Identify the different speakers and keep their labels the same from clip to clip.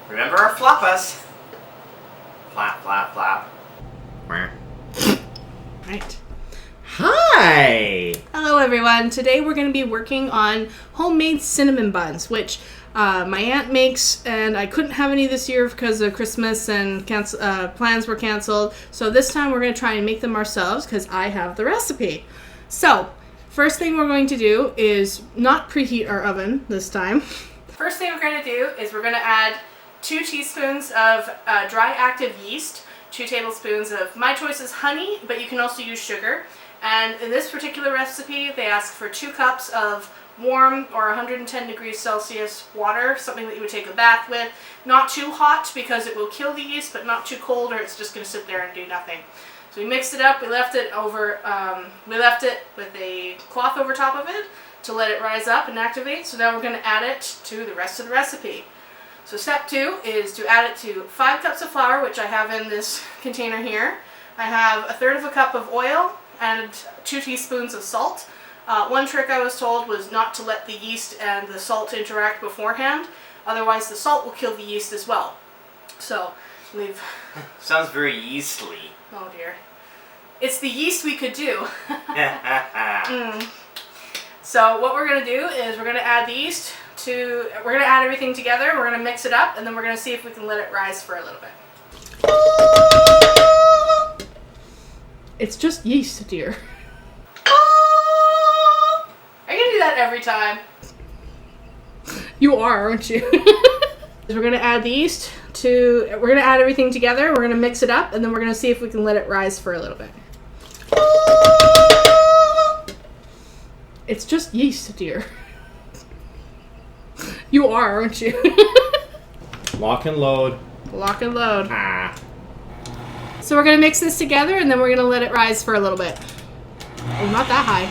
Speaker 1: Remember our floppas. Flap, flap, flap.
Speaker 2: Right.
Speaker 3: Hi!
Speaker 2: Hello everyone. Today we're going to be working on homemade cinnamon buns, which my aunt makes, and I couldn't have any this year because of Christmas and plans were canceled. So this time we're going to try and make them ourselves because I have the recipe. So, first thing we're going to do is not preheat our oven this time. First thing we're going to do is we're going to add 2 teaspoons of dry active yeast, 2 tablespoons of, my choice is honey, but you can also use sugar. And in this particular recipe, they ask for 2 cups of warm or 110 degrees Celsius water, something that you would take a bath with. Not too hot because it will kill the yeast, but not too cold or it's just going to sit there and do nothing. So we mixed it up. We left it over. We left it with a cloth over top of it to let it rise up and activate. So now we're going to add it to the rest of the recipe. So step 2 is to add it to 5 cups of flour, which I have in this container here. I have 1/3 of a cup of oil and 2 teaspoons of salt. One trick I was told was not to let the yeast and the salt interact beforehand, otherwise the salt will kill the yeast as well. So we've...
Speaker 1: Sounds very yeastly.
Speaker 2: Oh dear. It's the yeast we could do. So what we're going to do is we're going to add the yeast to... We're going to add everything together, we're going to mix it up, and then we're going to see if we can let it rise for a little bit. It's just yeast, dear. Are you going to do that every time? You are, aren't you? We're going to add the yeast to... We're going to add everything together, we're going to mix it up, and then we're going to see if we can let it rise for a little bit. It's just yeast, dear. You are, aren't you?
Speaker 3: Lock and load.
Speaker 2: Lock and load.
Speaker 3: Ah.
Speaker 2: So we're going to mix this together, and then we're going to let it rise for a little bit. Oh, not that high.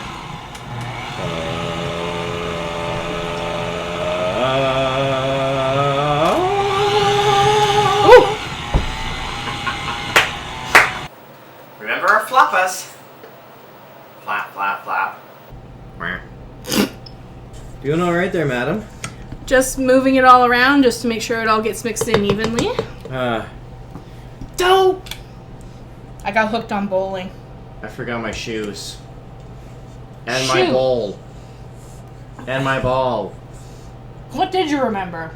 Speaker 1: Remember our floppas. Flap, flap, flap.
Speaker 3: Doing all right there, madam.
Speaker 2: Just moving it all around just to make sure it all gets mixed in evenly. Dough! I got hooked on bowling.
Speaker 3: I forgot my shoes. And my bowl. And my ball.
Speaker 2: What did you remember?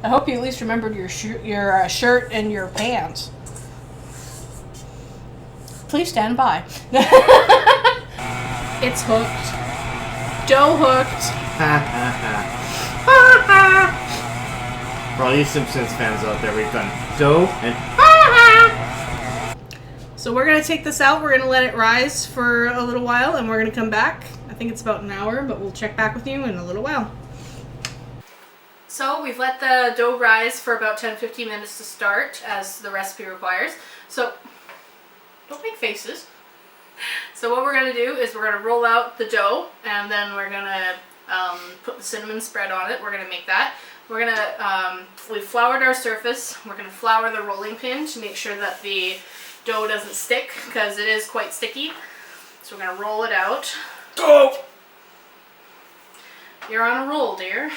Speaker 2: I hope you at least remembered your shirt and your pants. Please stand by. It's hooked. Dough hooked.
Speaker 3: For all you Simpsons fans out there, we've done dough and
Speaker 2: So we're going to take this out, we're going to let it rise for a little while, and we're going to come back. I think it's about an hour, but we'll check back with you in a little while. So we've let the dough rise for about 10-15 minutes to start, as the recipe requires. So, don't make faces. So what we're going to do is we're going to roll out the dough, and then we're going to put the cinnamon spread on it. We're going to make that. We're going to, we've floured our surface. We're going to flour the rolling pin to make sure that the dough doesn't stick, because it is quite sticky. So we're going to roll it out.
Speaker 1: Dough!
Speaker 2: You're on a roll, dear.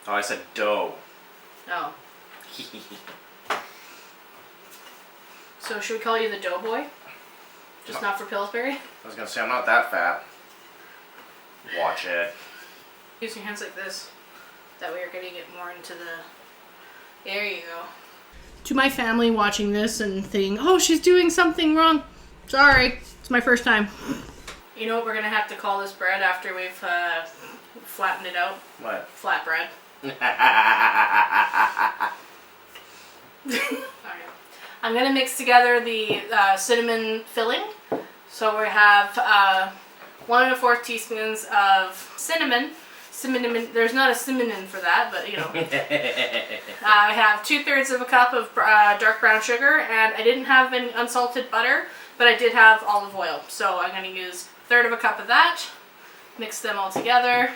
Speaker 1: Oh, I said dough.
Speaker 2: Oh. So should we call you the dough boy? Just not for Pillsbury?
Speaker 1: I was gonna say, I'm not that fat. Watch it.
Speaker 2: Use your hands like this. That way you're getting it more into the... There you go. To my family watching this and thinking, oh, she's doing something wrong. Sorry. It's my first time. You know what we're going to have to call this bread after we've flattened it out?
Speaker 1: What?
Speaker 2: Flatbread. Alright. I'm going to mix together the cinnamon filling. So we have 1 1/4 teaspoons of cinnamon. There's not a cinnamon for that, but you know. I have 2/3 of a cup of dark brown sugar, and I didn't have any unsalted butter, but I did have olive oil. So I'm going to use 1/3 of a cup of that, mix them all together,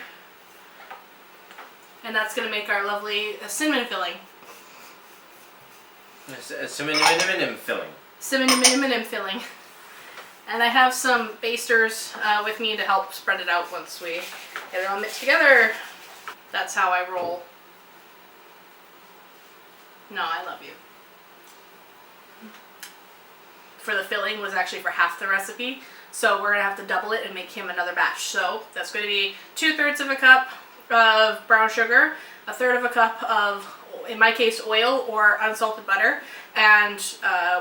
Speaker 2: and that's going to make our lovely cinnamon filling.
Speaker 1: Cinnamon filling.
Speaker 2: Cinnamon filling. And I have some basters with me to help spread it out once we get it all mixed together. That's how I roll. No, I love you. For the filling was actually for half the recipe. So we're going to have to double it and make him another batch. So that's going to be 2/3 of a cup of brown sugar, 1/3 of a cup of, in my case, oil or unsalted butter, and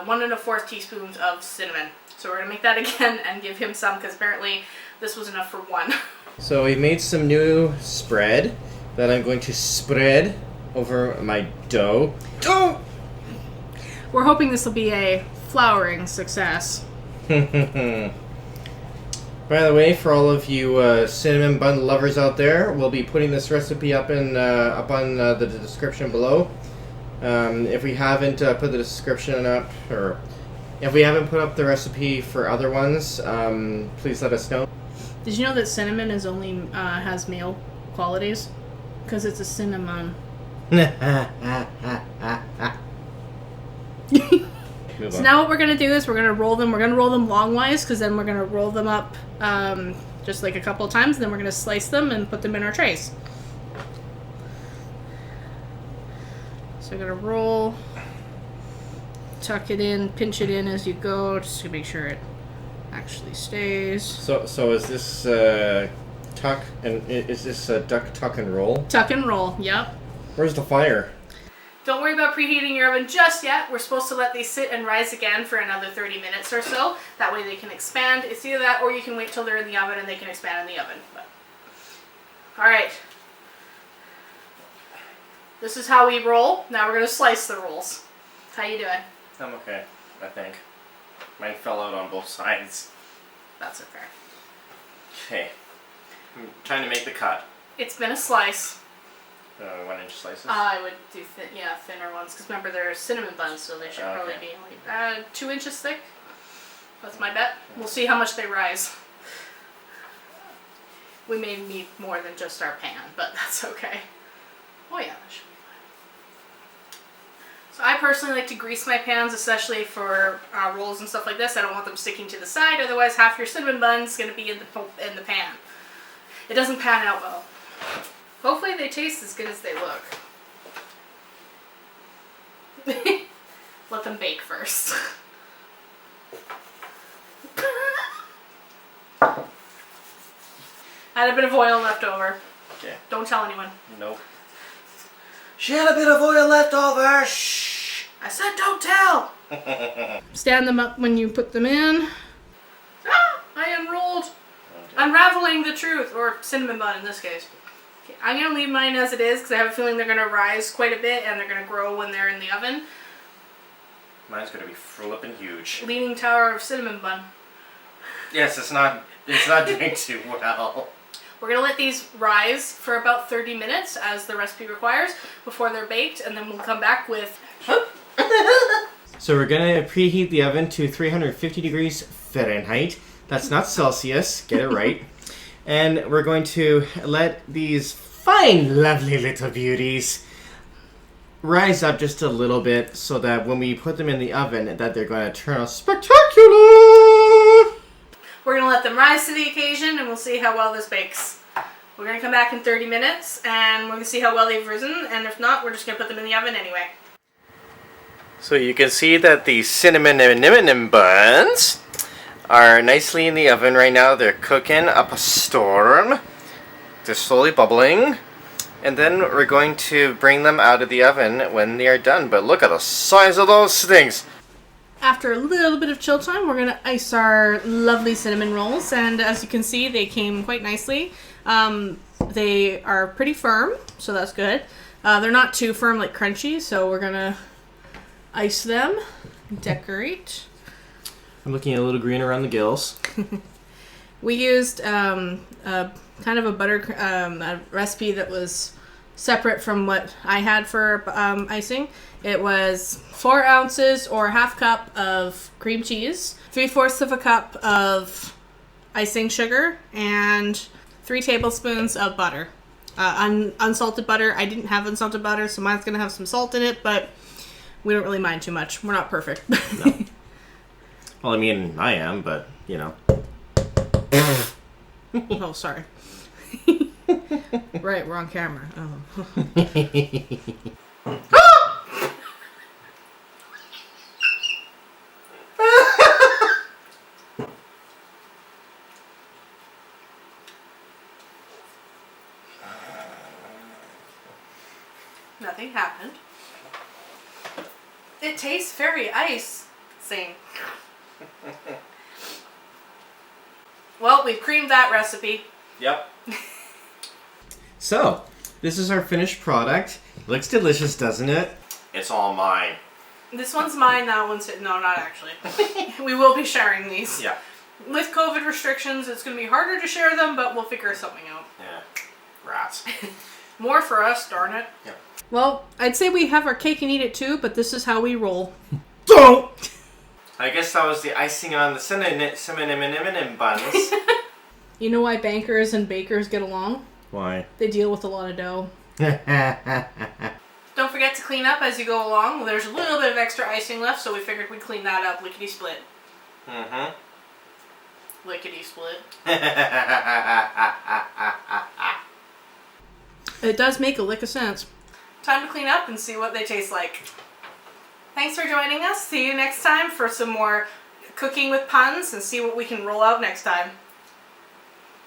Speaker 2: 1 1/4 teaspoons of cinnamon. So we're going to make that again and give him some because apparently this was enough for one.
Speaker 3: So we made some new spread that I'm going to spread over my dough. Oh!
Speaker 2: We're hoping this will be a flowering success.
Speaker 3: By the way, for all of you cinnamon bun lovers out there, we'll be putting this recipe up on the description below. If we haven't put the description up, or if we haven't put up the recipe for other ones, please let us know.
Speaker 2: Did you know that cinnamon is only has male qualities? Because it's a cinnamon. So now what we're going to do is we're going to roll them. We're going to roll them longwise because then we're going to roll them up just like a couple of times. And then we're going to slice them and put them in our trays. So we're going to roll, tuck it in, pinch it in as you go just to make sure it actually stays.
Speaker 3: So is this tuck and is this duck tuck and roll?
Speaker 2: Tuck and roll, yep.
Speaker 3: Where's the fire?
Speaker 2: Don't worry about preheating your oven just yet. We're supposed to let these sit and rise again for another 30 minutes or so. That way they can expand. It's either that or you can wait till they're in the oven and they can expand in the oven. All right. This is how we roll. Now we're going to slice the rolls. How you doing?
Speaker 1: I'm okay, I think. Mine fell out on both sides.
Speaker 2: That's okay.
Speaker 1: Okay. I'm trying to make the cut.
Speaker 2: It's been a slice.
Speaker 1: 1 inch slices?
Speaker 2: I would do thinner ones because remember they're cinnamon buns, so they should probably be only 2 inches thick. That's my bet. We'll see how much they rise. We may need more than just our pan, but that's okay. Oh yeah, that should be fine. So I personally like to grease my pans, especially for rolls and stuff like this. I don't want them sticking to the side, otherwise half your cinnamon bun's going to be in the pan. It doesn't pan out well. Hopefully they taste as good as they look. Let them bake first. I had a bit of oil left over.
Speaker 1: Okay.
Speaker 2: Don't tell anyone.
Speaker 1: Nope. She had a bit of oil left over.
Speaker 2: Shh! I said don't tell! Stand them up when you put them in. Ah! I unrolled. Okay. Unraveling the truth, or cinnamon bun in this case. I'm going to leave mine as it is because I have a feeling they're going to rise quite a bit and they're going to grow when they're in the oven.
Speaker 1: Mine's going to be flippin' huge.
Speaker 2: Leaning tower of cinnamon bun.
Speaker 1: Yes, it's not doing too well.
Speaker 2: We're going to let these rise for about 30 minutes as the recipe requires before they're baked, and then we'll come back with...
Speaker 3: So we're going to preheat the oven to 350 degrees Fahrenheit. That's not Celsius. Get it right. And we're going to let these fine, lovely little beauties rise up just a little bit so that when we put them in the oven, that they're going to turn out spectacular!
Speaker 2: We're going to let them rise to the occasion, and we'll see how well this bakes. We're going to come back in 30 minutes, and we're going to see how well they've risen, and if not, we're just going to put them in the oven anyway.
Speaker 1: So you can see that the cinnamon buns are nicely in the oven right now. They're cooking up a storm. They're slowly bubbling. And then we're going to bring them out of the oven when they are done. But look at the size of those things.
Speaker 2: After a little bit of chill time, we're going to ice our lovely cinnamon rolls. And as you can see, they came quite nicely. They are pretty firm, so that's good. They're not too firm, like crunchy, so we're going to ice them, decorate.
Speaker 3: I'm looking at a little green around the gills.
Speaker 2: We used kind of a butter a recipe that was separate from what I had for icing. It was 4 ounces or half cup of cream cheese, 3/4 of a cup of icing sugar, and 3 tablespoons of butter. Unsalted butter. I didn't have unsalted butter, so mine's going to have some salt in it, but we don't really mind too much. We're not perfect.
Speaker 3: No. Well, I mean, I am, but, you know.
Speaker 2: Oh, sorry. Right, we're on camera. Oh. Nothing happened. It tastes very icing. Well, we've creamed that recipe.
Speaker 1: Yep.
Speaker 3: So, this is our finished product. Looks delicious, doesn't it?
Speaker 1: It's all mine.
Speaker 2: This one's mine, that one's... No, not actually. We will be sharing these.
Speaker 1: Yeah.
Speaker 2: With COVID restrictions, it's going to be harder to share them, but we'll figure something out.
Speaker 1: Yeah. Rats.
Speaker 2: More for us, darn it.
Speaker 1: Yep.
Speaker 2: Well, I'd say we have our cake and eat it too, but this is how we roll.
Speaker 3: Don't!
Speaker 1: I guess that was the icing on the cinnamon buns.
Speaker 2: You know why bankers and bakers get along?
Speaker 3: Why?
Speaker 2: They deal with a lot of dough. Don't forget to clean up as you go along. There's a little bit of extra icing left, so we figured we'd clean that up lickety-split.
Speaker 1: Mm-hmm.
Speaker 2: Lickety-split. It does make a lick of sense. Time to clean up and see what they taste like. Thanks for joining us. See you next time for some more cooking with puns and see what we can roll out next time.